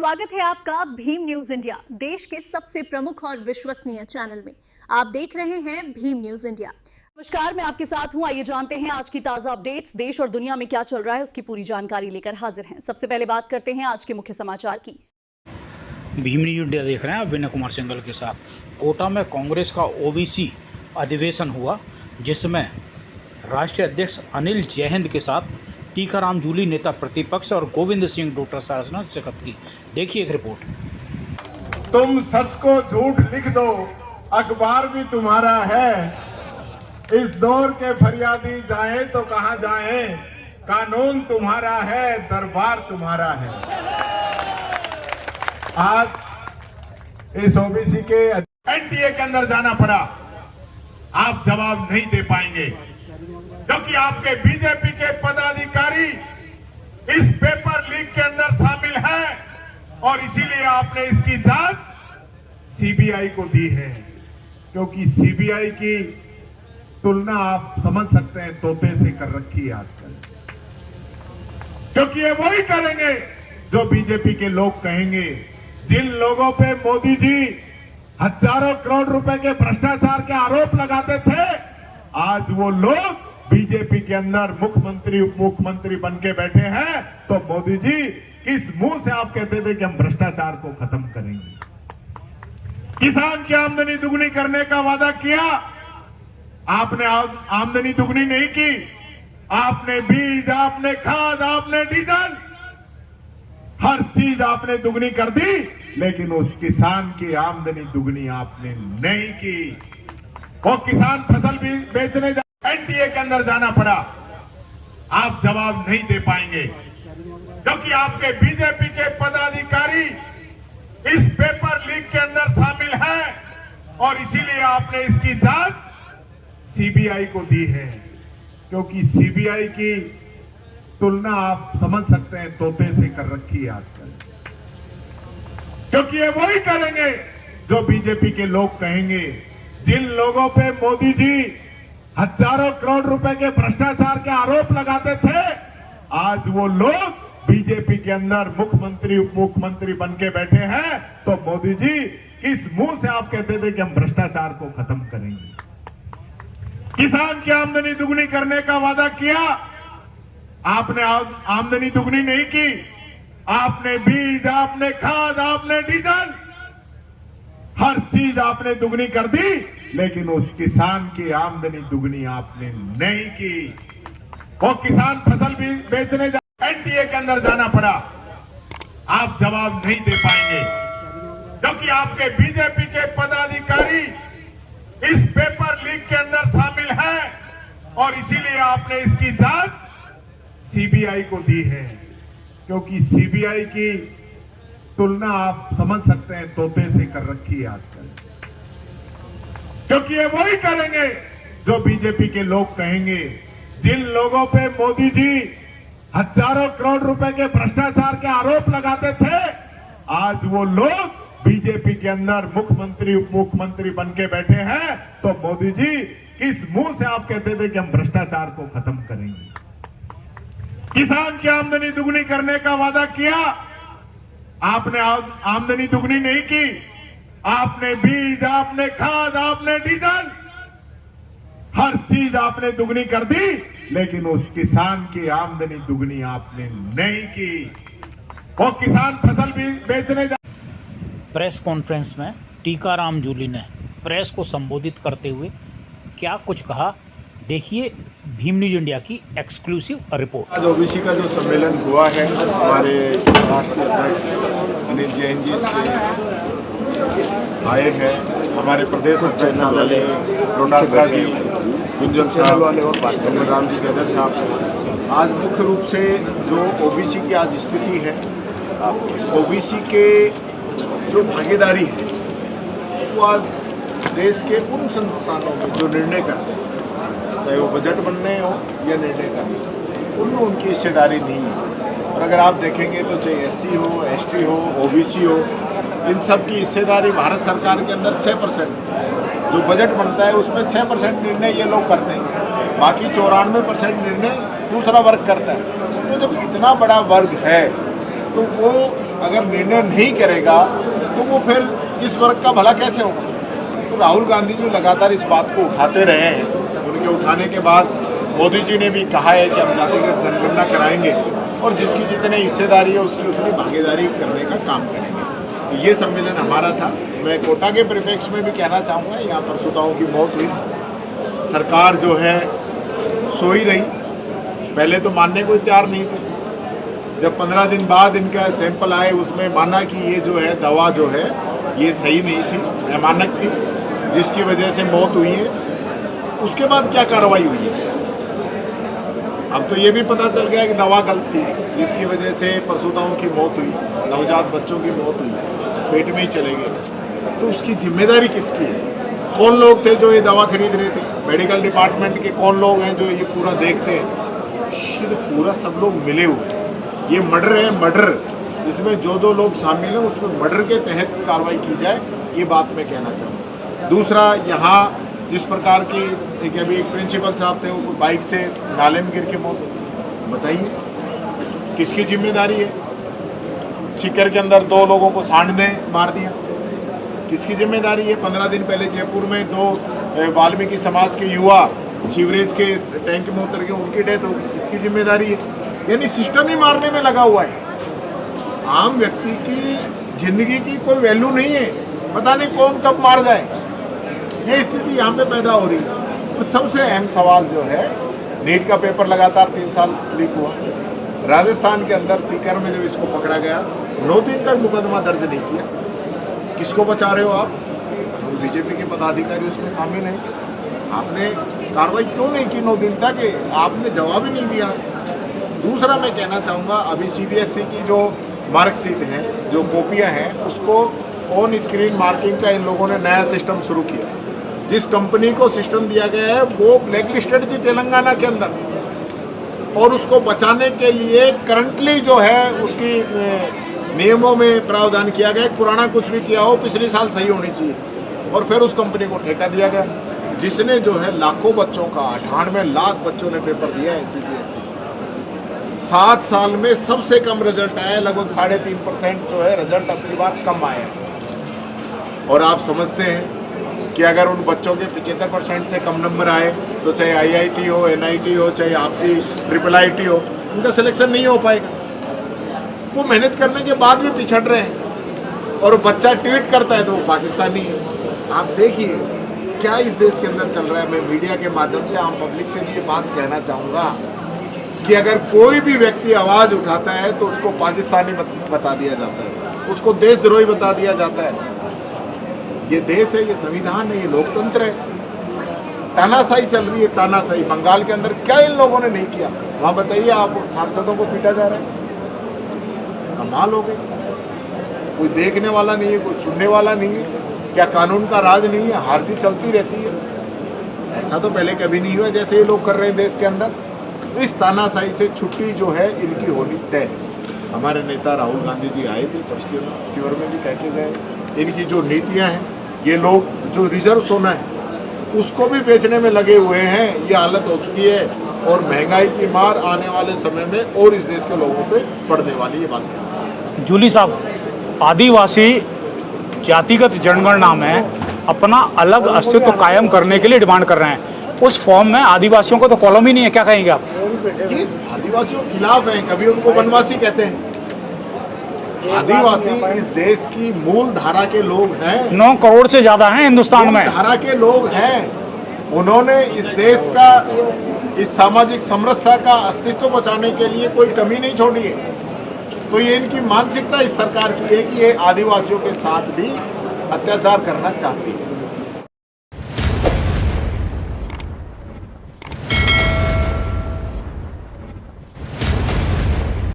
स्वागत है आपका भीम न्यूज इंडिया, देश के सबसे प्रमुख और विश्वसनीय चैनल में। आप देख रहे हैं भीम न्यूज इंडिया। नमस्कार, मैं आपके साथ हूं। आइए जानते हैं आज की ताजा अपडेट्स। देश और दुनिया में क्या चल रहा है उसकी पूरी जानकारी लेकर हाजिर हैं। सबसे पहले बात करते हैं आज के मुख्य समाचार की। भीम न्यूज इंडिया देख रहे हैं आप विनय कुमार सिंघल के साथ। कोटा में कांग्रेस का ओबीसी अधिवेशन हुआ, जिसमें राष्ट्रीय अध्यक्ष अनिल जैहिंद के साथ टीकाराम जूली नेता प्रतिपक्ष और गोविंद सिंह डोटासरा ने शिरकत की। देखिए एक रिपोर्ट। तुम सच को झूठ लिख दो, अखबार भी तुम्हारा है। इस दौर के फरियादी जाए तो कहां जाए, कानून तुम्हारा है, दरबार तुम्हारा है। आज इस ओबीसी के एनडीए के अंदर जाना पड़ा, आप जवाब नहीं दे पाएंगे क्योंकि आपके बीजेपी के पदाधिकारी इस पेपर लीक के अंदर शामिल हैं और इसीलिए आपने इसकी जांच सीबीआई को दी है। क्योंकि सीबीआई की तुलना आप समझ सकते हैं तोते से कर रखी है आजकल, क्योंकि ये वही करेंगे जो बीजेपी के लोग कहेंगे। जिन लोगों पे मोदी जी हजारों करोड़ रुपए के भ्रष्टाचार के आरोप लगाते थे, आज वो लोग बीजेपी के अंदर मुख्यमंत्री उप मुख्यमंत्री बन के बैठे हैं। तो मोदी जी किस मुंह से आप कहते थे कि हम भ्रष्टाचार को खत्म करेंगे? किसान की आमदनी दुगनी करने का वादा किया, आपने आमदनी दुगनी नहीं की। आपने बीज, आपने खाद, आपने डीजल, हर चीज आपने दुगनी कर दी, लेकिन उस किसान की आमदनी दुगनी आपने नहीं की। वो किसान फसल भी बेचने एनडीए के अंदर जाना पड़ा, आप जवाब नहीं दे पाएंगे क्योंकि आपके बीजेपी के पदाधिकारी इस पेपर लीक के अंदर शामिल हैं और इसीलिए आपने इसकी जांच सीबीआई को दी है। क्योंकि सीबीआई की तुलना आप समझ सकते हैं तोते से कर रखी है आजकल, क्योंकि ये वही करेंगे जो बीजेपी के लोग कहेंगे। जिन लोगों पे मोदी जी हजारों करोड़ रुपए के भ्रष्टाचार के आरोप लगाते थे, आज वो लोग बीजेपी के अंदर मुख्यमंत्री उप मुख्यमंत्री बन के बैठे हैं। तो मोदी जी किस मुंह से आप कहते थे कि हम भ्रष्टाचार को खत्म करेंगे? किसान की आमदनी दुगनी करने का वादा किया, आपने आमदनी दुगनी नहीं की। आपने बीज, आपने खाद, आपने डीजल, हर चीज आपने दुगनी कर दी, लेकिन उस किसान की आमदनी दुगनी आपने नहीं की। वो किसान फसल भी बेचने एनडीए के अंदर जाना पड़ा, आप जवाब नहीं दे पाएंगे क्योंकि आपके बीजेपी के पदाधिकारी इस पेपर लीक के अंदर शामिल हैं और इसीलिए आपने इसकी जांच सीबीआई को दी है। क्योंकि सीबीआई की तुलना आप समझ सकते हैं तोते से कर रखी है आजकल, क्योंकि ये वही करेंगे जो बीजेपी के लोग कहेंगे। जिन लोगों पे मोदी जी हजारों करोड़ रुपए के भ्रष्टाचार के आरोप लगाते थे, आज वो लोग बीजेपी के अंदर मुख्यमंत्री उप मुख्यमंत्री बन के बैठे हैं। तो मोदी जी किस मुंह से आप कहते थे कि हम भ्रष्टाचार को खत्म करेंगे? किसान की आमदनी दुगनी करने का वादा किया, आपने आमदनी दुगनी नहीं की। आपने बीज, आपने खाद, आपने डीजल, हर चीज आपने दुगनी कर दी, लेकिन उस किसान की आमदनी दुगनी आपने नहीं की। वो किसान फसल भी बेचने प्रेस कॉन्फ्रेंस में टीकाराम जूली ने प्रेस को संबोधित करते हुए क्या कुछ कहा, देखिए भीम न्यूज इंडिया की एक्सक्लूसिव रिपोर्ट। आज ओबीसी का जो सम्मेलन हुआ है, हमारे राष्ट्रीय अध्यक्ष अनिल जैन जी आए हैं, हमारे प्रदेश अध्यक्ष आदरणीय डोटासरा जी, गुंजन साहब और राम सिकंदर साहब। आज मुख्य रूप से जो ओबीसी की आज स्थिति है, ओबीसी के जो भागीदारी है वो आज देश के उन संस्थानों में जो निर्णय करते हैं, चाहे वो बजट बनने हो या निर्णय करने, उनमें उनकी हिस्सेदारी नहीं है। और अगर आप देखेंगे तो चाहे एससी हो, एसटी हो, ओबीसी हो, इन सब की हिस्सेदारी भारत सरकार के अंदर 6%। जो बजट बनता है उसमें 6% निर्णय ये लोग करते हैं, बाकी 94% निर्णय दूसरा वर्ग करता है। तो जब इतना बड़ा वर्ग है तो वो अगर निर्णय नहीं करेगा तो वो फिर इस वर्ग का भला कैसे होगा। तो राहुल गांधी जी लगातार इस बात को उठाते रहे हैं। उनके उठाने के बाद मोदी जी ने भी कहा है कि हम जातिगत जनगणना कराएंगे और जिसकी जितनी हिस्सेदारी है उसकी उतनी भागीदारी करने का काम करेंगे। ये सम्मेलन हमारा था। मैं कोटा के परिप्रेक्ष्य में भी कहना चाहूँगा, यहाँ पर श्रोताओं की मौत हुई, सरकार जो है सो ही रही। पहले तो मानने को तैयार नहीं थे। जब 15 दिन बाद इनका सैंपल आए उसमें माना कि ये जो है दवा जो है ये सही नहीं थी, अमानक थी, जिसकी वजह से मौत हुई है। उसके बाद क्या कार्रवाई हुई है? अब तो ये भी पता चल गया कि दवा गलत थी, जिसकी वजह से प्रसूताओं की मौत हुई, नवजात बच्चों की मौत हुई, पेट में ही चले गए। तो उसकी जिम्मेदारी किसकी है? कौन लोग थे जो ये दवा खरीद रहे थे? मेडिकल डिपार्टमेंट के कौन लोग हैं जो ये पूरा देखते हैं? शायद पूरा सब लोग मिले हुए। ये मर्डर है, मर्डर, इसमें जो लोग शामिल हैं उसमें मर्डर के तहत कार्रवाई की जाए, ये बात मैं कहना चाहूँगा। दूसरा, यहाँ जिस प्रकार की अभी एक प्रिंसिपल साहब थे, वो बाइक से नाले में गिर के मौत, बताइए किसकी जिम्मेदारी है? सीकर के अंदर 2 लोगों को सांड ने मार दिया, किसकी जिम्मेदारी है? 15 दिन पहले जयपुर में 2 वाल्मीकि समाज के युवा सीवरेज के टैंक में उतर के उनकी डेथ हो, किसकी जिम्मेदारी है? यानी सिस्टम ही मारने में लगा हुआ है। आम व्यक्ति की जिंदगी की कोई वैल्यू नहीं है, पता नहीं कौन कब मार जाए, ये स्थिति यहाँ पे पैदा हो रही है। और सबसे अहम सवाल जो है, नीट का पेपर लगातार 3 साल लीक हुआ। राजस्थान के अंदर सीकर में जब इसको पकड़ा गया, 9 दिन तक मुकदमा दर्ज नहीं किया। किसको बचा रहे हो आप? जो बीजेपी के पदाधिकारी उसमें शामिल हैं। आपने कार्रवाई क्यों नहीं की 9 दिन तक? आपने जवाब ही नहीं दिया। दूसरा मैं कहना चाहूँगा, अभी CBSE की जो मार्कशीट है, जो कॉपियाँ हैं, उसको ऑन स्क्रीन मार्किंग का इन लोगों ने नया सिस्टम शुरू किया। जिस कंपनी को सिस्टम दिया गया है वो ब्लैक लिस्टेड थी तेलंगाना के अंदर, और उसको बचाने के लिए करंटली जो है उसकी नियमों में प्रावधान किया गया। पुराना कुछ भी किया हो, पिछले साल सही होनी चाहिए, और फिर उस कंपनी को ठेका दिया गया, जिसने जो है लाखों बच्चों का, 98 लाख बच्चों ने पेपर दिया है CBSE। 7 साल में सबसे कम रिजल्ट आया, लगभग 3.5% जो है रिजल्ट अपनी बार कम आया है। और आप समझते हैं कि अगर उन बच्चों के 75% से कम नंबर आए तो चाहे IIT हो, NIT हो, चाहे आपकी IIIT हो, उनका सिलेक्शन नहीं हो पाएगा। वो मेहनत करने के बाद भी पिछड़ रहे हैं, और बच्चा ट्वीट करता है तो वो पाकिस्तानी है। आप देखिए क्या इस देश के अंदर चल रहा है। मैं मीडिया के माध्यम से आम पब्लिक से भी ये बात कहना चाहूँगा कि अगर कोई भी व्यक्ति आवाज़ उठाता है तो उसको पाकिस्तानी बता दिया जाता है, उसको देशद्रोही बता दिया जाता है। ये देश है, ये संविधान है, ये लोकतंत्र है। तानाशाही चल रही है, तानाशाही। बंगाल के अंदर क्या इन लोगों ने नहीं किया? वहाँ बताइए, आप सांसदों को पीटा जा रहा है, कमाल हो गई। कोई देखने वाला नहीं है, कोई सुनने वाला नहीं है। क्या कानून का राज नहीं है? हर चीज चलती रहती है। ऐसा तो पहले कभी नहीं हुआ जैसे ये लोग कर रहे हैं देश के अंदर। तो इस तानाशाही से छुट्टी जो है इनकी होनी तय। हमारे नेता राहुल गांधी जी आए थे, पश्चिम शिविर में भी कह के गए। इनकी जो नीतियाँ हैं, ये लोग जो रिजर्व सोना है उसको भी बेचने में लगे हुए हैं। ये हालत हो चुकी है, और महंगाई की मार आने वाले समय में और इस देश के लोगों पे पड़ने वाली, ये बात कहना चाहिए। जूली साहब, आदिवासी जातिगत जनगणना में अपना अलग अस्तित्व कायम करने के लिए डिमांड कर रहे हैं। उस फॉर्म में आदिवासियों को तो कॉलम ही नहीं है, क्या कहेंगे आप? ये आदिवासियों के खिलाफ हैं, कभी उनको वनवासी कहते हैं। आदिवासी इस देश की मूल धारा के लोग हैं। 9 करोड़ से ज्यादा हैं हिंदुस्तान में। धारा के लोग हैं। उन्होंने इस देश का, इस सामाजिक समरसता का अस्तित्व बचाने के लिए कोई कमी नहीं छोड़ी है। तो ये इनकी मानसिकता इस सरकार की है कि ये आदिवासियों के साथ भी अत्याचार करना चाहती है।